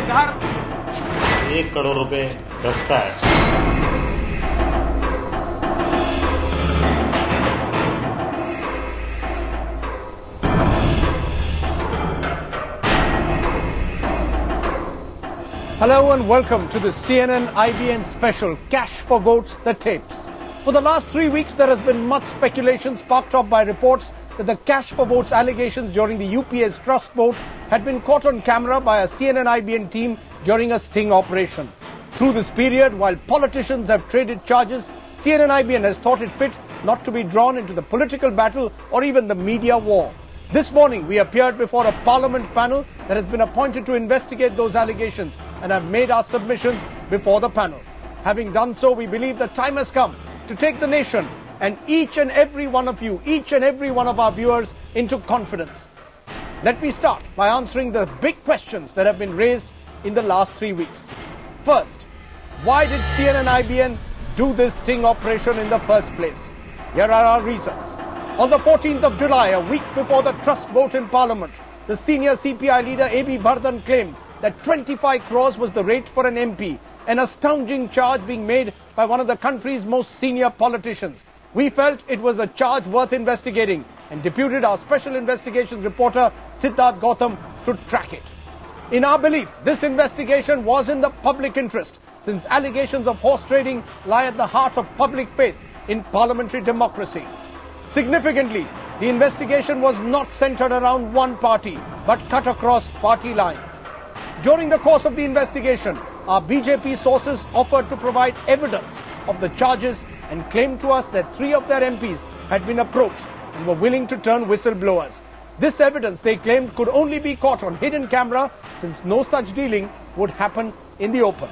घर 1 करोड़ रुपए दस्ता है। Hello and welcome to the CNN IBN special, Cash for Votes, the tapes. For the last 3 weeks, there has been much speculation sparked off by reports that the Cash for Votes allegations during the UPA's trust vote had been caught on camera by a CNN IBN team during a sting operation. Through this period, while politicians have traded charges, CNN IBN has thought it fit not to be drawn into the political battle or even the media war. This morning, we appeared before a parliament panel that has been appointed to investigate those allegations and have made our submissions before the panel. Having done so, we believe the time has come to take the nation and each and every one of you, each and every one of our viewers into confidence. Let me start by answering the big questions that have been raised in the last 3 weeks. First, why did CNN IBN do this sting operation in the first place? Here are our reasons. On the 14th of July, a week before the trust vote in Parliament, the senior CPI leader A.B. Bardhan claimed that 25 crores was the rate for an MP, an astounding charge being made by one of the country's most senior politicians. We felt it was a charge worth investigating and deputed our special investigations reporter Siddharth Gautam to track it. In our belief, this investigation was in the public interest, since allegations of horse trading lie at the heart of public faith in parliamentary democracy. Significantly, the investigation was not centered around one party, but cut across party lines. During the course of the investigation, our BJP sources offered to provide evidence of the charges and claimed to us that 3 of their MPs had been approached and were willing to turn whistleblowers. This evidence, they claimed, could only be caught on hidden camera, since no such dealing would happen in the open.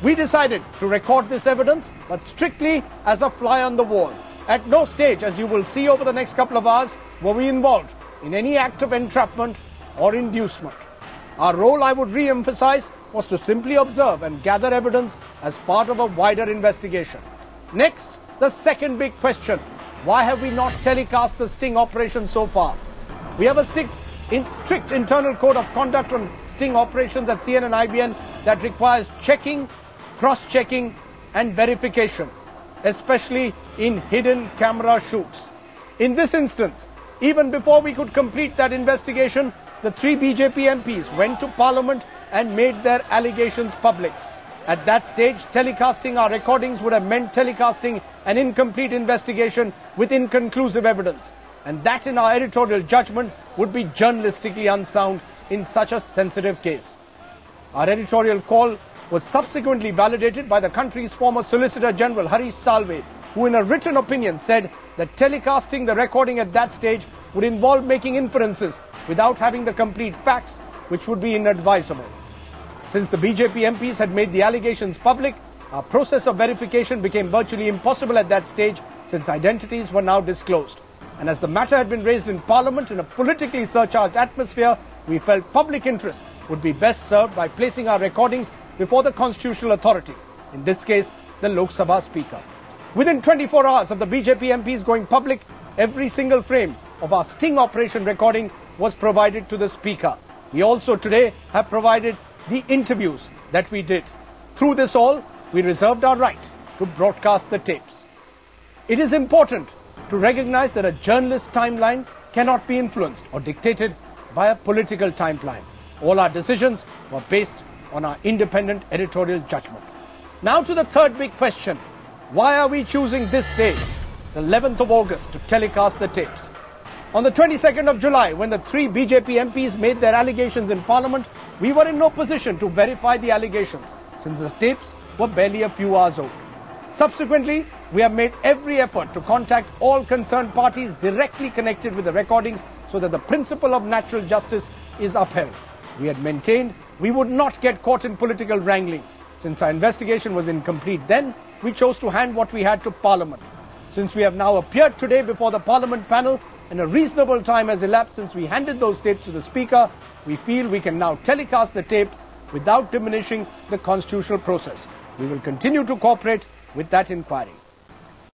We decided to record this evidence, but strictly as a fly on the wall. At no stage, as you will see over the next couple of hours, were we involved in any act of entrapment or inducement. Our role, I would re-emphasize, was to simply observe and gather evidence as part of a wider investigation. Next, the second big question: why have we not telecast the sting operation so far? We have a strict internal code of conduct on sting operations at CNN IBN that requires checking, cross-checking and verification, especially in hidden camera shoots. In this instance, even before we could complete that investigation, the 3 BJP MPs went to Parliament and made their allegations public. At that stage, telecasting our recordings would have meant telecasting an incomplete investigation with inconclusive evidence. And that, in our editorial judgment, would be journalistically unsound in such a sensitive case. Our editorial call was subsequently validated by the country's former Solicitor General, Harish Salve, who in a written opinion said that telecasting the recording at that stage would involve making inferences without having the complete facts, which would be inadvisable. Since the BJP MPs had made the allegations public, our process of verification became virtually impossible at that stage, since identities were now disclosed. And as the matter had been raised in Parliament in a politically surcharged atmosphere, we felt public interest would be best served by placing our recordings before the constitutional authority, in this case, the Lok Sabha Speaker. Within 24 hours of the BJP MPs going public, every single frame of our sting operation recording was provided to the Speaker. We also today have provided the interviews that we did. Through this all, we reserved our right to broadcast the tapes. It is important to recognize that a journalist's timeline cannot be influenced or dictated by a political timeline. All our decisions were based on our independent editorial judgment. Now to the third big question: why are we choosing this day, the 11th of August, to telecast the tapes? On the 22nd of July, when the 3 BJP MPs made their allegations in Parliament, we were in no position to verify the allegations, since the tapes were barely a few hours old. Subsequently, we have made every effort to contact all concerned parties directly connected with the recordings so that the principle of natural justice is upheld. We had maintained we would not get caught in political wrangling. Since our investigation was incomplete then, we chose to hand what we had to Parliament. Since we have now appeared today before the Parliament panel and a reasonable time has elapsed since we handed those tapes to the Speaker, we feel we can now telecast the tapes without diminishing the constitutional process. We will continue to cooperate with that inquiry.